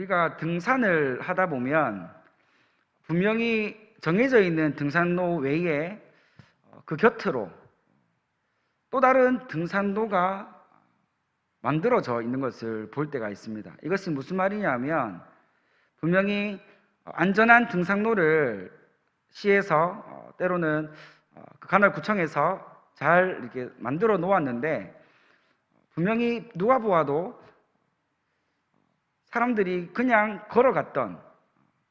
우리가 등산을 하다 보면 분명히 정해져 있는 등산로 외에 그 곁으로 또 다른 등산로가 만들어져 있는 것을 볼 때가 있습니다. 이것이 무슨 말이냐면 분명히 안전한 등산로를 시에서 때로는 그 관할구청에서 잘 이렇게 만들어 놓았는데 분명히 누가 보아도 사람들이 그냥 걸어갔던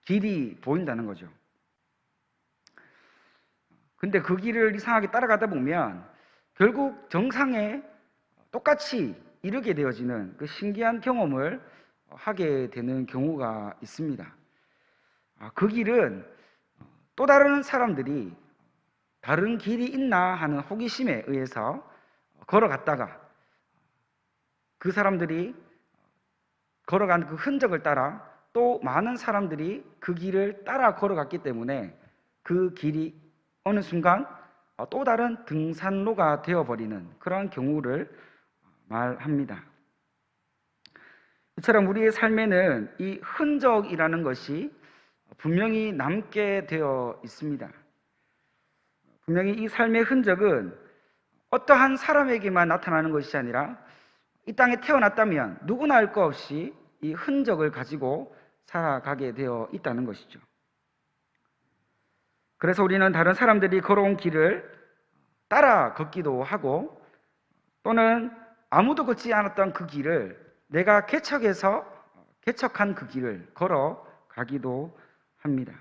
길이 보인다는 거죠. 근데 그 길을 이상하게 따라가다 보면 결국 정상에 똑같이 이르게 되어지는 그 신기한 경험을 하게 되는 경우가 있습니다. 그 길은 또 다른 사람들이 다른 길이 있나 하는 호기심에 의해서 걸어갔다가 그 사람들이 걸어간 그 흔적을 따라 또 많은 사람들이 그 길을 따라 걸어갔기 때문에 그 길이 어느 순간 또 다른 등산로가 되어버리는 그런 경우를 말합니다. 이처럼 우리의 삶에는 이 흔적이라는 것이 분명히 남게 되어 있습니다. 분명히 이 삶의 흔적은 어떠한 사람에게만 나타나는 것이 아니라 이 땅에 태어났다면 누구나 알 것 없이 이 흔적을 가지고 살아가게 되어 있다는 것이죠. 그래서 우리는 다른 사람들이 걸어온 길을 따라 걷기도 하고 또는 아무도 걷지 않았던 그 길을 내가 개척한 그 길을 걸어가기도 합니다.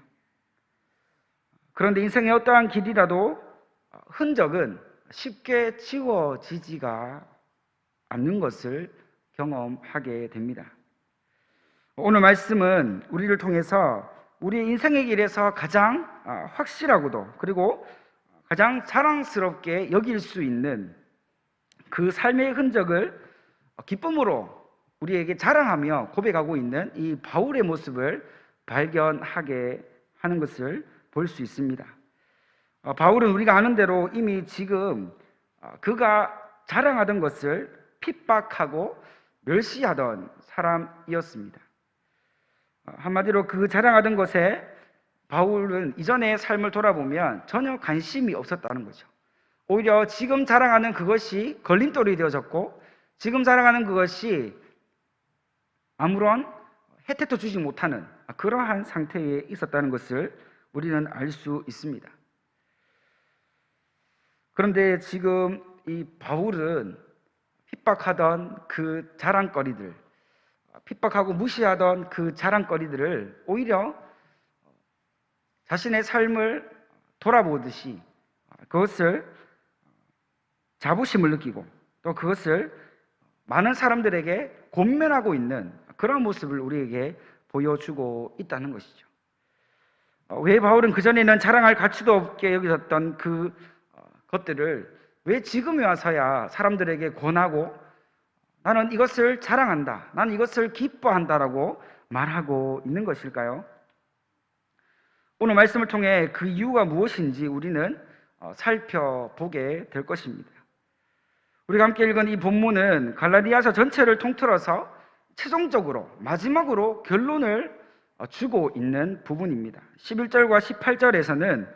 그런데 인생의 어떠한 길이라도 흔적은 쉽게 지워지지가 않는 것을 경험하게 됩니다. 오늘 말씀은 우리를 통해서 우리의 인생의 길에서 가장 확실하고도 그리고 가장 자랑스럽게 여길 수 있는 그 삶의 흔적을 기쁨으로 우리에게 자랑하며 고백하고 있는 이 바울의 모습을 발견하게 하는 것을 볼 수 있습니다. 바울은 우리가 아는 대로 이미 지금 그가 자랑하던 것을 핍박하고 멸시하던 사람이었습니다. 한마디로 그 자랑하던 것에 바울은 이전의 삶을 돌아보면 전혀 관심이 없었다는 거죠. 오히려 지금 자랑하는 그것이 걸림돌이 되어졌고 지금 자랑하는 그것이 아무런 혜택도 주지 못하는 그러한 상태에 있었다는 것을 우리는 알 수 있습니다. 그런데 지금 이 바울은 핍박하던 그 자랑거리들, 핍박하고 무시하던 그 자랑거리들을 오히려 자신의 삶을 돌아보듯이 그것을 자부심을 느끼고 또 그것을 많은 사람들에게 권면하고 있는 그런 모습을 우리에게 보여주고 있다는 것이죠. 왜 바울은 그전에는 자랑할 가치도 없게 여기셨던 그 것들을 왜 지금에 와서야 사람들에게 권하고 나는 이것을 자랑한다, 나는 이것을 기뻐한다라고 말하고 있는 것일까요? 오늘 말씀을 통해 그 이유가 무엇인지 우리는 살펴보게 될 것입니다. 우리가 함께 읽은 이 본문은 갈라디아서 전체를 통틀어서 최종적으로 마지막으로 결론을 주고 있는 부분입니다. 11절과 18절에서는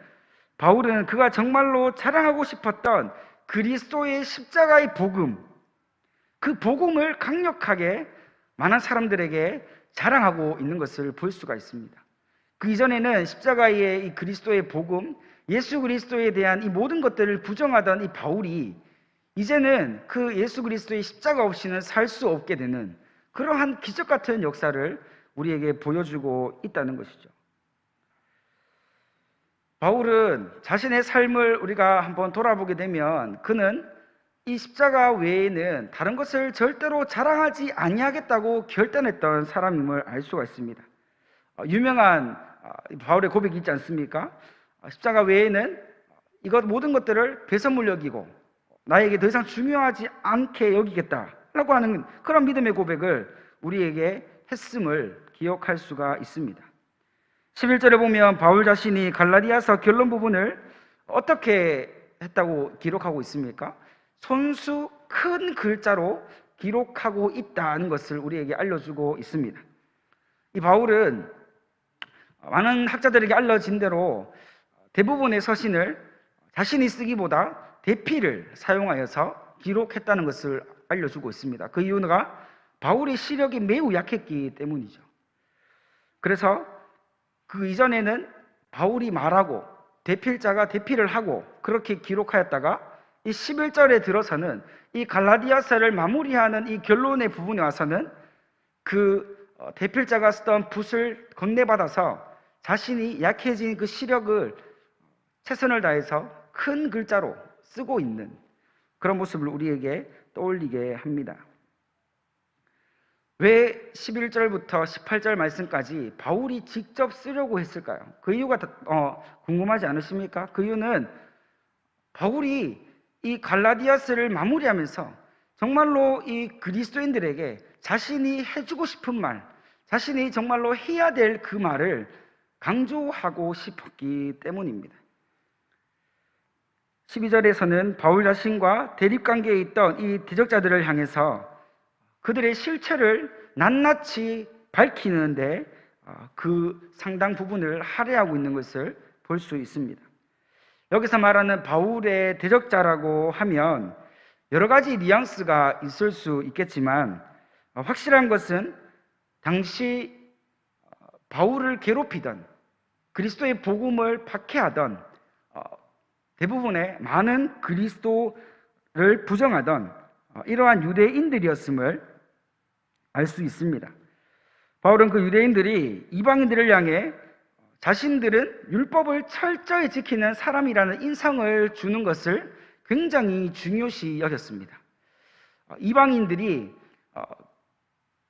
바울은 그가 정말로 자랑하고 싶었던 그리스도의 십자가의 복음, 그 복음을 강력하게 많은 사람들에게 자랑하고 있는 것을 볼 수가 있습니다. 그 이전에는 십자가의 이 그리스도의 복음, 예수 그리스도에 대한 이 모든 것들을 부정하던 이 바울이 이제는 그 예수 그리스도의 십자가 없이는 살 수 없게 되는 그러한 기적 같은 역사를 우리에게 보여주고 있다는 것이죠. 바울은 자신의 삶을 우리가 한번 돌아보게 되면 그는 이 십자가 외에는 다른 것을 절대로 자랑하지 아니하겠다고 결단했던 사람임을 알 수가 있습니다. 유명한 바울의 고백이 있지 않습니까? 십자가 외에는 이것 모든 것들을 배설물 여기고 나에게 더 이상 중요하지 않게 여기겠다라고 하는 그런 믿음의 고백을 우리에게 했음을 기억할 수가 있습니다. 11절에 보면 바울 자신이 갈라디아서 결론 부분을 어떻게 했다고 기록하고 있습니까? 손수 큰 글자로 기록하고 있다는 것을 우리에게 알려주고 있습니다. 이 바울은 많은 학자들에게 알려진 대로 대부분의 서신을 자신이 쓰기보다 대피를 사용하여서 기록했다는 것을 알려주고 있습니다. 그 이유가 바울의 시력이 매우 약했기 때문이죠. 그래서 그 이전에는 바울이 말하고 대필자가 대피를 하고 그렇게 기록하였다가 이 11절에 들어서는 이 갈라디아서를 마무리하는 이 결론의 부분에 와서는 그 대필자가 쓰던 붓을 건네받아서 자신이 약해진 그 시력을 최선을 다해서 큰 글자로 쓰고 있는 그런 모습을 우리에게 떠올리게 합니다. 왜 11절부터 18절 말씀까지 바울이 직접 쓰려고 했을까요? 그 이유가 궁금하지 않으십니까? 그 이유는 바울이 이 갈라디아서를 마무리하면서 정말로 이 그리스도인들에게 자신이 해주고 싶은 말, 자신이 정말로 해야 될 그 말을 강조하고 싶었기 때문입니다. 12절에서는 바울 자신과 대립관계에 있던 이 대적자들을 향해서 그들의 실체를 낱낱이 밝히는데 그 상당 부분을 할애하고 있는 것을 볼 수 있습니다. 여기서 말하는 바울의 대적자라고 하면 여러 가지 뉘앙스가 있을 수 있겠지만 확실한 것은 당시 바울을 괴롭히던 그리스도의 복음을 박해하던 대부분의 많은 그리스도를 부정하던 이러한 유대인들이었음을 알 수 있습니다. 바울은 그 유대인들이 이방인들을 향해 자신들은 율법을 철저히 지키는 사람이라는 인상을 주는 것을 굉장히 중요시 여겼습니다. 이방인들이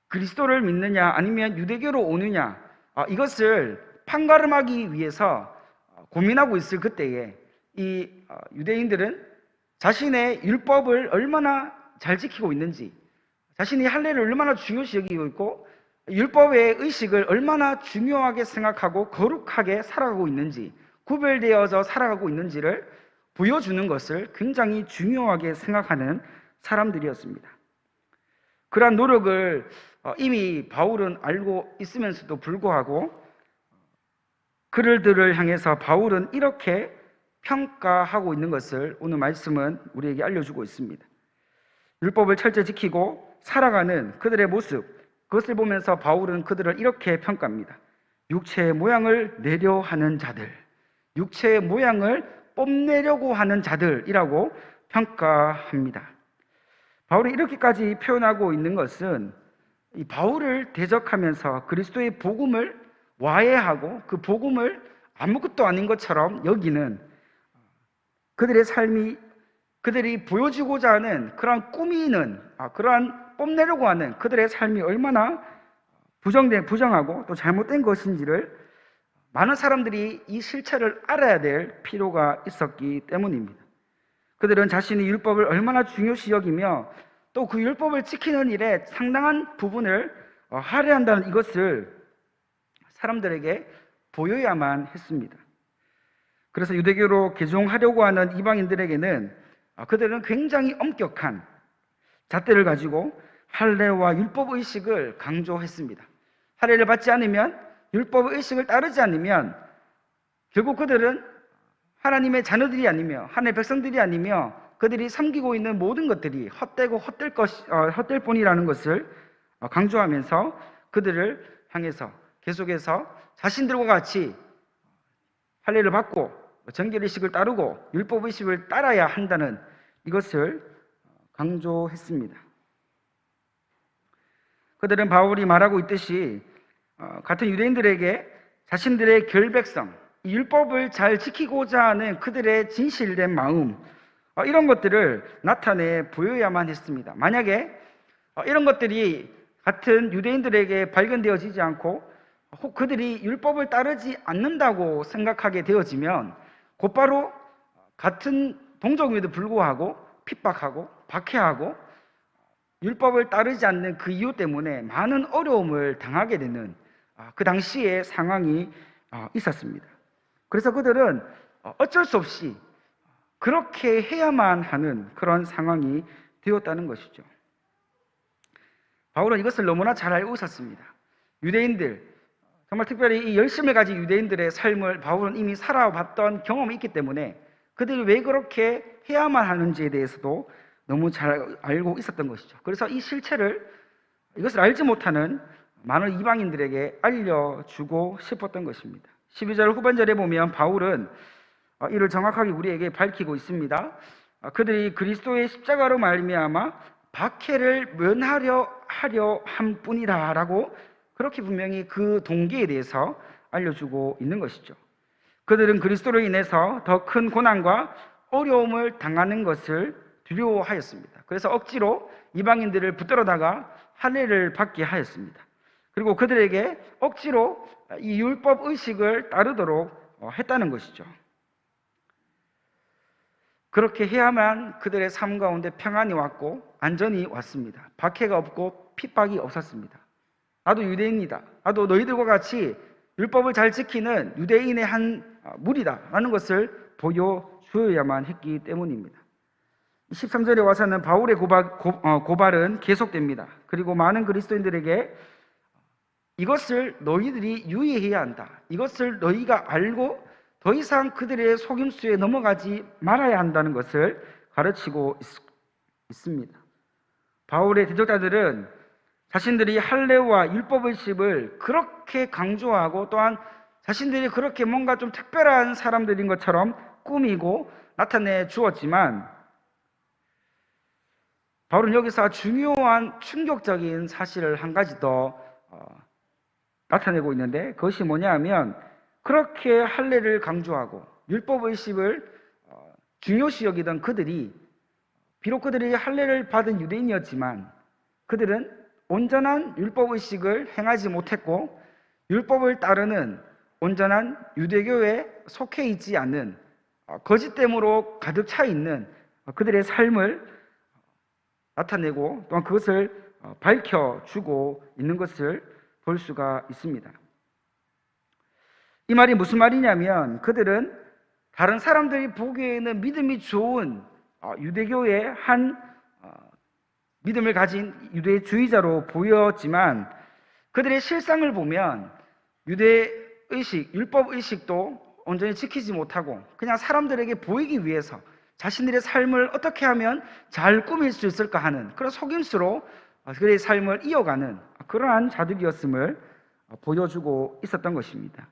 그리스도를 믿느냐 아니면 유대교로 오느냐 이것을 판가름하기 위해서 고민하고 있을 그때에 이 유대인들은 자신의 율법을 얼마나 잘 지키고 있는지, 자신이 할례를 얼마나 중요시 여기고 있고 율법의 의식을 얼마나 중요하게 생각하고 거룩하게 살아가고 있는지, 구별되어져 살아가고 있는지를 보여주는 것을 굉장히 중요하게 생각하는 사람들이었습니다. 그러한 노력을 이미 바울은 알고 있으면서도 불구하고 그들을 향해서 바울은 이렇게 평가하고 있는 것을 오늘 말씀은 우리에게 알려주고 있습니다. 율법을 철저히 지키고 살아가는 그들의 모습, 그것을 보면서 바울은 그들을 이렇게 평가합니다. 육체의 모양을 내려 하는 자들, 육체의 모양을 뽐내려고 하는 자들이라고 평가합니다. 바울이 이렇게까지 표현하고 있는 것은 이 바울을 대적하면서 그리스도의 복음을 와해하고 그 복음을 아무것도 아닌 것처럼 여기는 그들의 삶이, 그들이 보여주고자 하는 그러한 꾸미는, 그러한 뽐내려고 하는 그들의 삶이 얼마나 부정하고 또 잘못된 것인지를 많은 사람들이 이 실체를 알아야 될 필요가 있었기 때문입니다. 그들은 자신이 율법을 얼마나 중요시 여기며 또 그 율법을 지키는 일에 상당한 부분을 할애한다는 이것을 사람들에게 보여야만 했습니다. 그래서 유대교로 개종하려고 하는 이방인들에게는 그들은 굉장히 엄격한 잣대를 가지고 할례와 율법 의식을 강조했습니다. 할례를 받지 않으면, 율법 의식을 따르지 않으면 결국 그들은 하나님의 자녀들이 아니며 하나님의 백성들이 아니며 그들이 섬기고 있는 모든 것들이 헛되고 헛될 뿐이라는 것을 강조하면서 그들을 향해서 계속해서 자신들과 같이 할례를 받고 정결의식을 따르고 율법의식을 따라야 한다는 이것을 강조했습니다. 그들은 바울이 말하고 있듯이 같은 유대인들에게 자신들의 결백성, 율법을 잘 지키고자 하는 그들의 진실된 마음, 이런 것들을 나타내 보여야만 했습니다. 만약에 이런 것들이 같은 유대인들에게 발견되어지지 않고 혹 그들이 율법을 따르지 않는다고 생각하게 되어지면 곧바로 같은 동족임에도 불구하고 핍박하고 박해하고 율법을 따르지 않는 그 이유 때문에 많은 어려움을 당하게 되는 그 당시의 상황이 있었습니다. 그래서 그들은 어쩔 수 없이 그렇게 해야만 하는 그런 상황이 되었다는 것이죠. 바울은 이것을 너무나 잘 알고 있었습니다. 유대인들, 정말 특별히 이 열심을 가진 유대인들의 삶을 바울은 이미 살아봤던 경험이 있기 때문에 그들이 왜 그렇게 해야만 하는지에 대해서도 너무 잘 알고 있었던 것이죠. 그래서 이 실체를, 이것을 알지 못하는 많은 이방인들에게 알려주고 싶었던 것입니다. 12절 후반절에 보면 바울은 이를 정확하게 우리에게 밝히고 있습니다. 그들이 그리스도의 십자가로 말미암아 박해를 면하려 함뿐이다 라고 그렇게 분명히 그 동기에 대해서 알려주고 있는 것이죠. 그들은 그리스도로 인해서 더 큰 고난과 어려움을 당하는 것을 두려워하였습니다. 그래서 억지로 이방인들을 붙들어다가 할례를 받게 하였습니다. 그리고 그들에게 억지로 이 율법 의식을 따르도록 했다는 것이죠. 그렇게 해야만 그들의 삶 가운데 평안이 왔고 안전이 왔습니다. 박해가 없고 핍박이 없었습니다. 나도 유대인이다, 나도 너희들과 같이 율법을 잘 지키는 유대인의 한 무리다 라는 것을 보여주어야만 했기 때문입니다. 13절에 와서는 바울의 고발은 계속됩니다. 그리고 많은 그리스도인들에게 이것을 너희들이 유의해야 한다, 이것을 너희가 알고 더 이상 그들의 속임수에 넘어가지 말아야 한다는 것을 가르치고 있습니다. 바울의 대적자들은 자신들이 할례와 율법의식을 그렇게 강조하고 또한 자신들이 그렇게 뭔가 좀 특별한 사람들인 것처럼 꾸미고 나타내 주었지만, 바울은 여기서 중요한 충격적인 사실을 한 가지 더 나타내고 있는데, 그것이 뭐냐 하면 그렇게 할례를 강조하고 율법의식을 중요시 여기던 그들이, 비록 그들이 할례를 받은 유대인이었지만 그들은 온전한 율법의식을 행하지 못했고 율법을 따르는 온전한 유대교에 속해 있지 않는 거짓됨으로 가득 차 있는 그들의 삶을 나타내고 또한 그것을 밝혀주고 있는 것을 볼 수가 있습니다. 이 말이 무슨 말이냐면, 그들은 다른 사람들이 보기에는 믿음이 좋은 유대교의 한 믿음을 가진 유대주의자로 보였지만 그들의 실상을 보면 유대의식, 율법의식도 온전히 지키지 못하고 그냥 사람들에게 보이기 위해서 자신들의 삶을 어떻게 하면 잘 꾸밀 수 있을까 하는 그런 속임수로 그들의 삶을 이어가는 그러한 자들이었음을 보여주고 있었던 것입니다.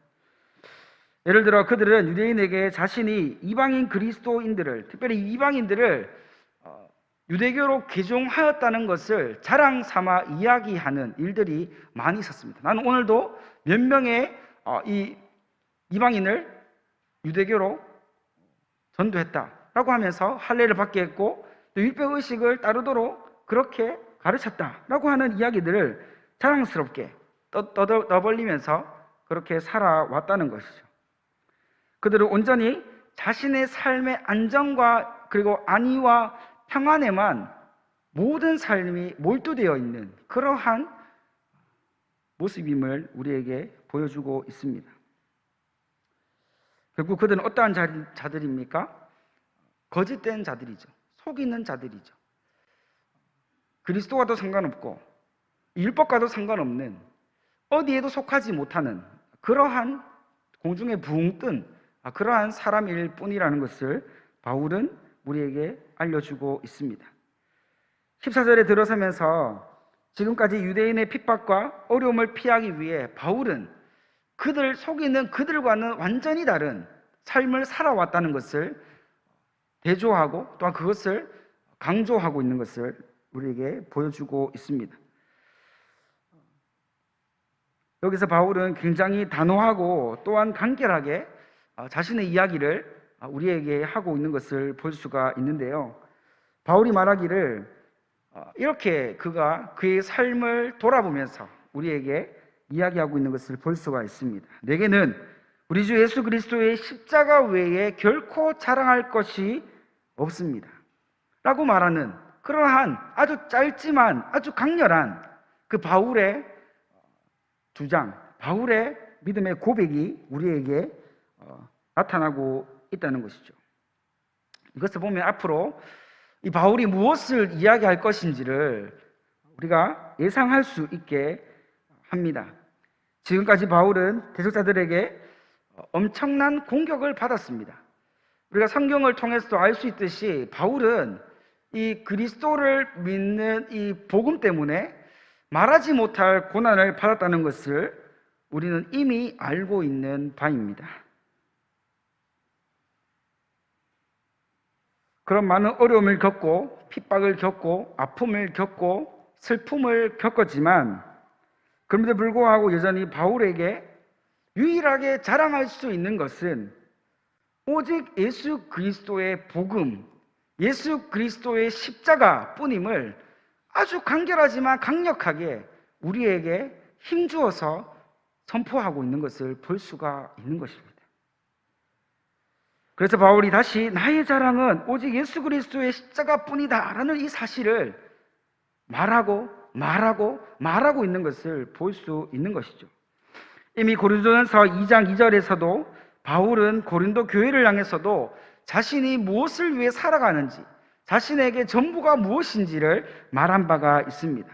예를 들어 그들은 유대인에게 자신이 이방인 그리스도인들을, 특별히 이방인들을 유대교로 개종하였다는 것을 자랑 삼아 이야기하는 일들이 많이 있었습니다. 나는 오늘도 몇 명의 이 이방인을 유대교로 전도했다라고 하면서 할례를 받게 했고 또 율법의식을 따르도록 그렇게 가르쳤다라고 하는 이야기들을 자랑스럽게 떠벌리면서 그렇게 살아왔다는 것이죠. 그들은 온전히 자신의 삶의 안정과 그리고 안위와 평안에만 모든 삶이 몰두되어 있는 그러한 모습임을 우리에게 보여주고 있습니다. 결국 그들은 어떠한 자들입니까? 거짓된 자들이죠. 속이는 자들이죠. 그리스도와도 상관없고 율법과도 상관없는, 어디에도 속하지 못하는 그러한 공중에 붕 뜬 그러한 사람일 뿐이라는 것을 바울은 우리에게 알려주고 있습니다. 14절에 들어서면서 지금까지 유대인의 핍박과 어려움을 피하기 위해 바울은 그들 속이는 그들과는 완전히 다른 삶을 살아왔다는 것을 대조하고 또한 그것을 강조하고 있는 것을 우리에게 보여주고 있습니다. 여기서 바울은 굉장히 단호하고 또한 간결하게 자신의 이야기를 우리에게 하고 있는 것을 볼 수가 있는데요. 바울이 말하기를 이렇게 그가 그의 삶을 돌아보면서 우리에게 이야기하고 있는 것을 볼 수가 있습니다. 내게는 우리 주 예수 그리스도의 십자가 외에 결코 자랑할 것이 없습니다 라고 말하는 그러한 아주 짧지만 아주 강렬한 그 바울의 주장, 바울의 믿음의 고백이 우리에게 나타나고 있다는 것이죠. 이것을 보면 앞으로 이 바울이 무엇을 이야기할 것인지를 우리가 예상할 수 있게 합니다. 지금까지 바울은 대적자들에게 엄청난 공격을 받았습니다. 우리가 성경을 통해서도 알 수 있듯이 바울은 이 그리스도를 믿는 이 복음 때문에 말하지 못할 고난을 받았다는 것을 우리는 이미 알고 있는 바입니다. 그런 많은 어려움을 겪고 핍박을 겪고 아픔을 겪고 슬픔을 겪었지만 그럼에도 불구하고 여전히 바울에게 유일하게 자랑할 수 있는 것은 오직 예수 그리스도의 복음, 예수 그리스도의 십자가 뿐임을 아주 간결하지만 강력하게 우리에게 힘주어서 선포하고 있는 것을 볼 수가 있는 것입니다. 그래서 바울이 다시 나의 자랑은 오직 예수 그리스도의 십자가뿐이다 라는 이 사실을 말하고 있는 것을 볼 수 있는 것이죠. 이미 고린도전서 2장 2절에서도 바울은 고린도 교회를 향해서도 자신이 무엇을 위해 살아가는지, 자신에게 전부가 무엇인지를 말한 바가 있습니다.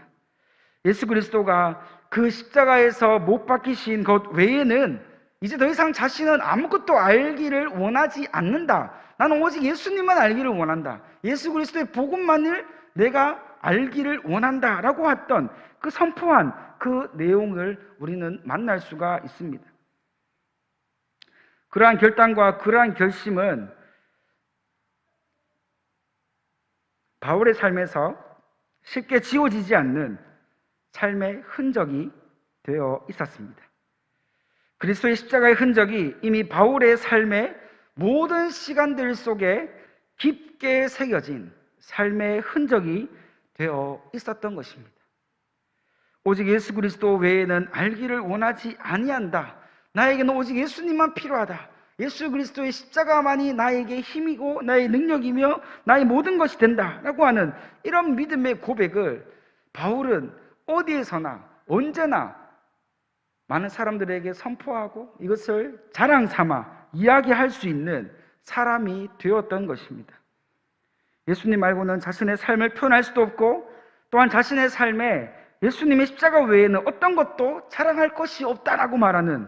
예수 그리스도가 그 십자가에서 못 박히신 것 외에는 이제 더 이상 자신은 아무것도 알기를 원하지 않는다. 나는 오직 예수님만 알기를 원한다. 예수 그리스도의 복음만을 내가 알기를 원한다 라고 했던 그 선포한 그 내용을 우리는 만날 수가 있습니다. 그러한 결단과 그러한 결심은 바울의 삶에서 쉽게 지워지지 않는 삶의 흔적이 되어 있었습니다. 그리스도의 십자가의 흔적이 이미 바울의 삶의 모든 시간들 속에 깊게 새겨진 삶의 흔적이 되어 있었던 것입니다. 오직 예수 그리스도 외에는 알기를 원하지 아니한다. 나에게는 오직 예수님만 필요하다. 예수 그리스도의 십자가만이 나에게 힘이고 나의 능력이며 나의 모든 것이 된다라고 하는 이런 믿음의 고백을 바울은 어디에서나 언제나 많은 사람들에게 선포하고 이것을 자랑 삼아 이야기할 수 있는 사람이 되었던 것입니다. 예수님 말고는 자신의 삶을 표현할 수도 없고 또한 자신의 삶에 예수님의 십자가 외에는 어떤 것도 자랑할 것이 없다라고 말하는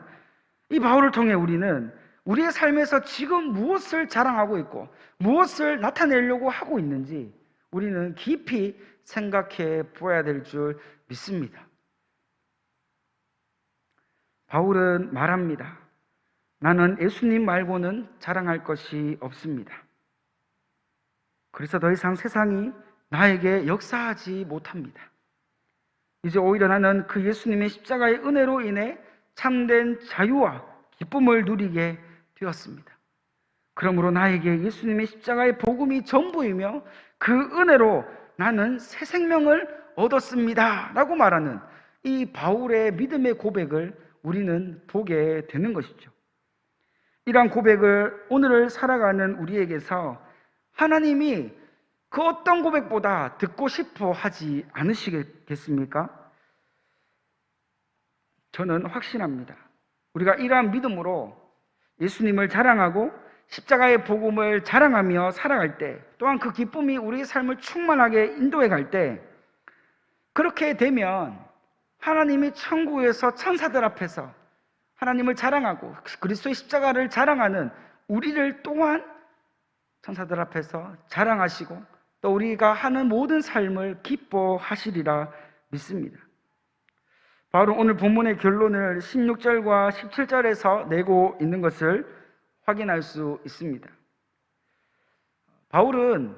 이 바울을 통해 우리는 우리의 삶에서 지금 무엇을 자랑하고 있고 무엇을 나타내려고 하고 있는지 우리는 깊이 생각해 보아야 될 줄 믿습니다. 바울은 말합니다. 나는 예수님 말고는 자랑할 것이 없습니다. 그래서 더 이상 세상이 나에게 역사하지 못합니다. 이제 오히려 나는 그 예수님의 십자가의 은혜로 인해 참된 자유와 기쁨을 누리게 되었습니다. 그러므로 나에게 예수님의 십자가의 복음이 전부이며 그 은혜로 나는 새 생명을 얻었습니다 라고 말하는 이 바울의 믿음의 고백을 우리는 보게 되는 것이죠. 이러한 고백을 오늘을 살아가는 우리에게서 하나님이 그 어떤 고백보다 듣고 싶어 하지 않으시겠습니까? 저는 확신합니다. 우리가 이러한 믿음으로 예수님을 자랑하고 십자가의 복음을 자랑하며 살아갈 때, 또한 그 기쁨이 우리의 삶을 충만하게 인도해 갈 때, 그렇게 되면 하나님이 천국에서 천사들 앞에서 하나님을 자랑하고 그리스도의 십자가를 자랑하는 우리를 또한 천사들 앞에서 자랑하시고 또 우리가 하는 모든 삶을 기뻐하시리라 믿습니다. 바로 오늘 본문의 결론을 16절과 17절에서 내고 있는 것을 확인할 수 있습니다. 바울은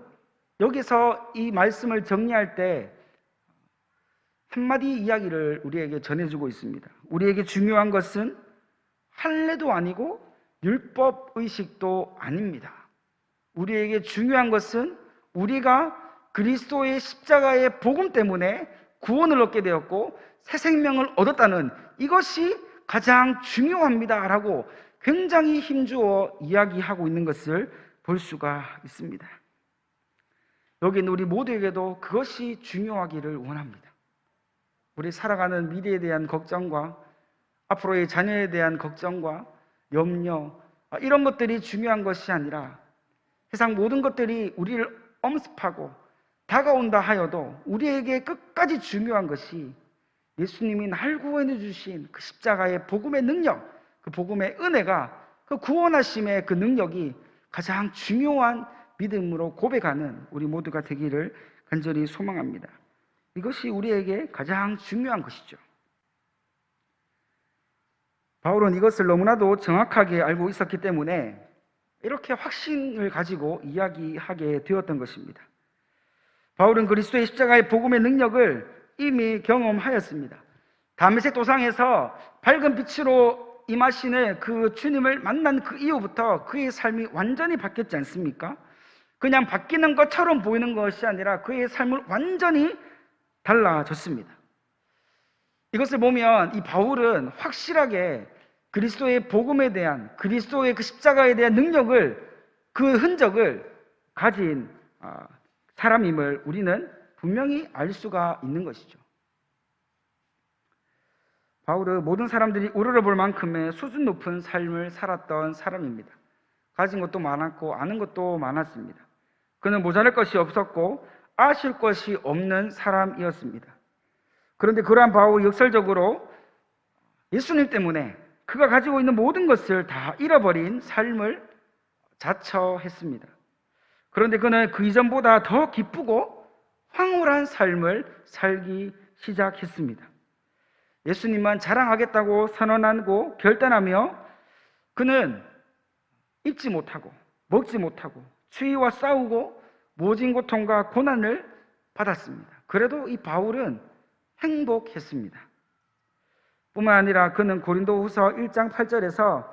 여기서 이 말씀을 정리할 때 한마디 이야기를 우리에게 전해주고 있습니다. 우리에게 중요한 것은 할례도 아니고 율법의식도 아닙니다. 우리에게 중요한 것은 우리가 그리스도의 십자가의 복음 때문에 구원을 얻게 되었고 새 생명을 얻었다는 이것이 가장 중요합니다 라고 굉장히 힘주어 이야기하고 있는 것을 볼 수가 있습니다. 여기는 우리 모두에게도 그것이 중요하기를 원합니다. 우리 살아가는 미래에 대한 걱정과 앞으로의 자녀에 대한 걱정과 염려, 이런 것들이 중요한 것이 아니라 세상 모든 것들이 우리를 엄습하고 다가온다 하여도 우리에게 끝까지 중요한 것이 예수님이 날 구원해 주신 그 십자가의 복음의 능력, 그 복음의 은혜가, 그 구원하심의 그 능력이 가장 중요한 믿음으로 고백하는 우리 모두가 되기를 간절히 소망합니다. 이것이 우리에게 가장 중요한 것이죠. 바울은 이것을 너무나도 정확하게 알고 있었기 때문에 이렇게 확신을 가지고 이야기하게 되었던 것입니다. 바울은 그리스도의 십자가의 복음의 능력을 이미 경험하였습니다. 다메섹 도상에서 밝은 빛으로 임하시는 그 주님을 만난 그 이후부터 그의 삶이 완전히 바뀌었지 않습니까? 그냥 바뀌는 것처럼 보이는 것이 아니라 그의 삶을 완전히 달라졌습니다. 이것을 보면 이 바울은 확실하게 그리스도의 복음에 대한, 그리스도의 그 십자가에 대한 능력을, 그 흔적을 가진 사람임을 우리는 분명히 알 수가 있는 것이죠. 바울은 모든 사람들이 우러러볼 만큼의 수준 높은 삶을 살았던 사람입니다. 가진 것도 많았고 아는 것도 많았습니다. 그는 모자랄 것이 없었고 아실 것이 없는 사람이었습니다. 그런데 그러한 바울이 역설적으로 예수님 때문에 그가 가지고 있는 모든 것을 다 잃어버린 삶을 자처했습니다. 그런데 그는 그 이전보다 더 기쁘고 황홀한 삶을 살기 시작했습니다. 예수님만 자랑하겠다고 선언하고 결단하며 그는 입지 못하고 먹지 못하고 추위와 싸우고 모진 고통과 고난을 받았습니다. 그래도 이 바울은 행복했습니다. 뿐만 아니라 그는 고린도후서 1장 8절에서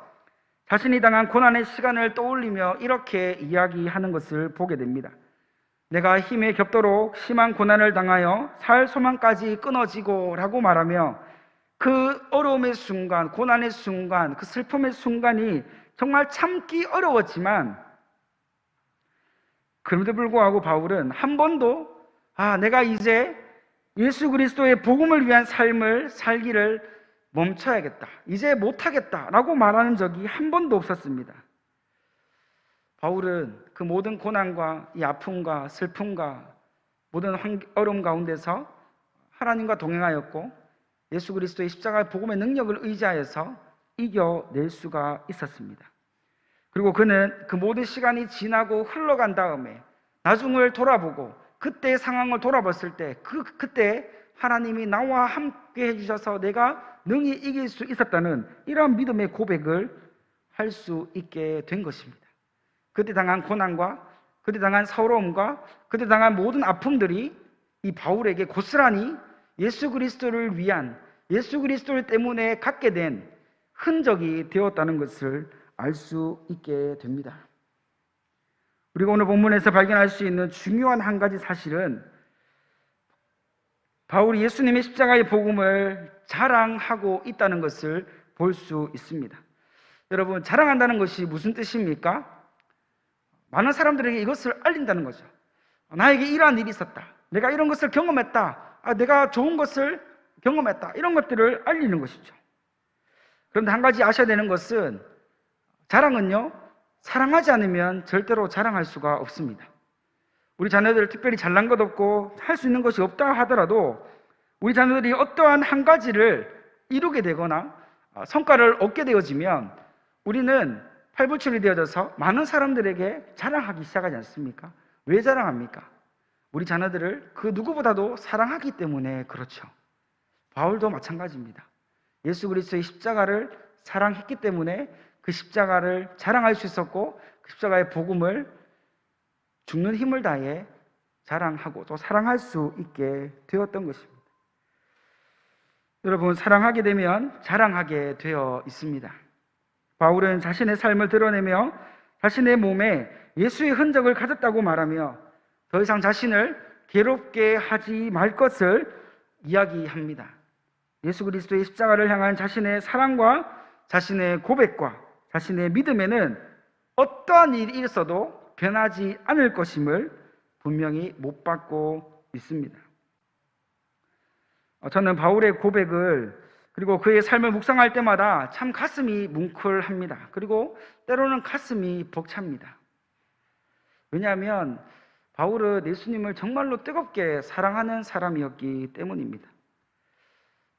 자신이 당한 고난의 시간을 떠올리며 이렇게 이야기하는 것을 보게 됩니다. 내가 힘에 겹도록 심한 고난을 당하여 살 소망까지 끊어지고 라고 말하며 그 어려움의 순간, 고난의 순간, 그 슬픔의 순간이 정말 참기 어려웠지만 그럼에도 불구하고 바울은 한 번도 내가 이제 예수 그리스도의 복음을 위한 삶을 살기를 멈춰야겠다, 이제 못하겠다 라고 말하는 적이 한 번도 없었습니다. 바울은 그 모든 고난과 이 아픔과 슬픔과 모든 어려움 가운데서 하나님과 동행하였고 예수 그리스도의 십자가의 복음의 능력을 의지하여서 이겨낼 수가 있었습니다. 그리고 그는 그 모든 시간이 지나고 흘러간 다음에 나중을 돌아보고 그때의 상황을 돌아봤을 때 그때 하나님이 나와 함께 해주셔서 내가 능히 이길 수 있었다는 이러한 믿음의 고백을 할 수 있게 된 것입니다. 그때 당한 고난과 그때 당한 서러움과 그때 당한 모든 아픔들이 이 바울에게 고스란히 예수 그리스도를 위한, 예수 그리스도 때문에 갖게 된 흔적이 되었다는 것을 알 수 있게 됩니다. 우리가 오늘 본문에서 발견할 수 있는 중요한 한 가지 사실은 바울이 예수님의 십자가의 복음을 자랑하고 있다는 것을 볼 수 있습니다. 여러분, 자랑한다는 것이 무슨 뜻입니까? 많은 사람들에게 이것을 알린다는 거죠. 나에게 이러한 일이 있었다, 내가 이런 것을 경험했다, 내가 좋은 것을 경험했다, 이런 것들을 알리는 것이죠. 그런데 한 가지 아셔야 되는 것은 자랑은요, 사랑하지 않으면 절대로 자랑할 수가 없습니다. 우리 자녀들 특별히 잘난 것 없고 할 수 있는 것이 없다 하더라도 우리 자녀들이 어떠한 한 가지를 이루게 되거나 성과를 얻게 되어지면 우리는 팔불출이 되어져서 많은 사람들에게 자랑하기 시작하지 않습니까? 왜 자랑합니까? 우리 자녀들을 그 누구보다도 사랑하기 때문에 그렇죠. 바울도 마찬가지입니다. 예수 그리스도의 십자가를 사랑했기 때문에 그 십자가를 자랑할 수 있었고 그 십자가의 복음을 죽는 힘을 다해 자랑하고 또 사랑할 수 있게 되었던 것입니다. 여러분, 사랑하게 되면 자랑하게 되어 있습니다. 바울은 자신의 삶을 드러내며 자신의 몸에 예수의 흔적을 가졌다고 말하며 더 이상 자신을 괴롭게 하지 말 것을 이야기합니다. 예수 그리스도의 십자가를 향한 자신의 사랑과 자신의 고백과 자신의 믿음에는 어떠한 일이 있어도 변하지 않을 것임을 분명히 못 받고 있습니다. 저는 바울의 고백을 그리고 그의 삶을 묵상할 때마다 참 가슴이 뭉클합니다. 그리고 때로는 가슴이 벅찹니다. 왜냐하면 바울은 예수님을 정말로 뜨겁게 사랑하는 사람이었기 때문입니다.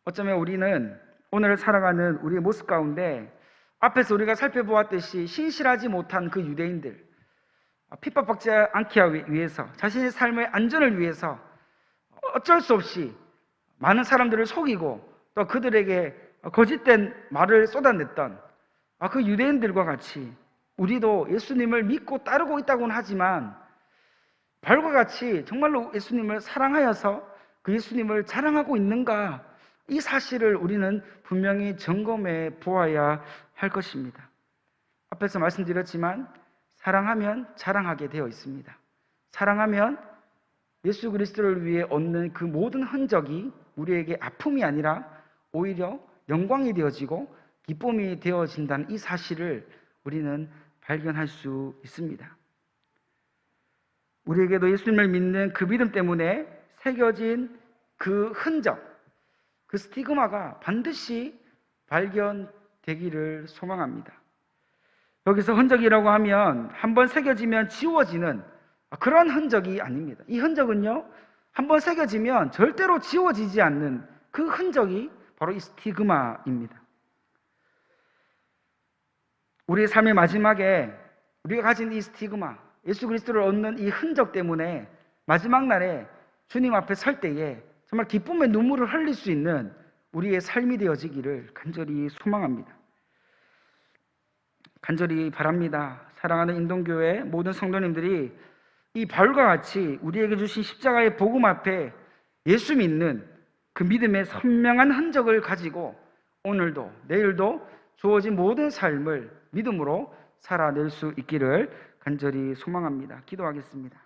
어쩌면 우리는 오늘 살아가는 우리의 모습 가운데 앞에서 우리가 살펴보았듯이 신실하지 못한 그 유대인들, 핍박받지 않기 위해서, 자신의 삶의 안전을 위해서 어쩔 수 없이 많은 사람들을 속이고 또 그들에게 거짓된 말을 쏟아냈던 그 유대인들과 같이 우리도 예수님을 믿고 따르고 있다고는 하지만 발과 같이 정말로 예수님을 사랑하여서 그 예수님을 자랑하고 있는가, 이 사실을 우리는 분명히 점검해 보아야 할 것입니다. 앞에서 말씀드렸지만 사랑하면 자랑하게 되어 있습니다. 사랑하면 예수 그리스도를 위해 얻는 그 모든 흔적이 우리에게 아픔이 아니라 오히려 영광이 되어지고 기쁨이 되어진다는 이 사실을 우리는 발견할 수 있습니다. 우리에게도 예수님을 믿는 그 믿음 때문에 새겨진 그 흔적, 그 스티그마가 반드시 발견되기를 소망합니다. 여기서 흔적이라고 하면 한번 새겨지면 지워지는 그런 흔적이 아닙니다. 이 흔적은요, 한번 새겨지면 절대로 지워지지 않는 그 흔적이 바로 이 스티그마입니다. 우리의 삶의 마지막에 우리가 가진 이 스티그마, 예수 그리스도를 얻는 이 흔적 때문에 마지막 날에 주님 앞에 설 때에 정말 기쁨의 눈물을 흘릴 수 있는 우리의 삶이 되어지기를 간절히 소망합니다. 간절히 바랍니다. 사랑하는 인동교회 모든 성도님들이 이 바울과 같이 우리에게 주신 십자가의 복음 앞에 예수 믿는 그 믿음의 선명한 흔적을 가지고 오늘도 내일도 주어진 모든 삶을 믿음으로 살아낼 수 있기를 간절히 소망합니다. 기도하겠습니다.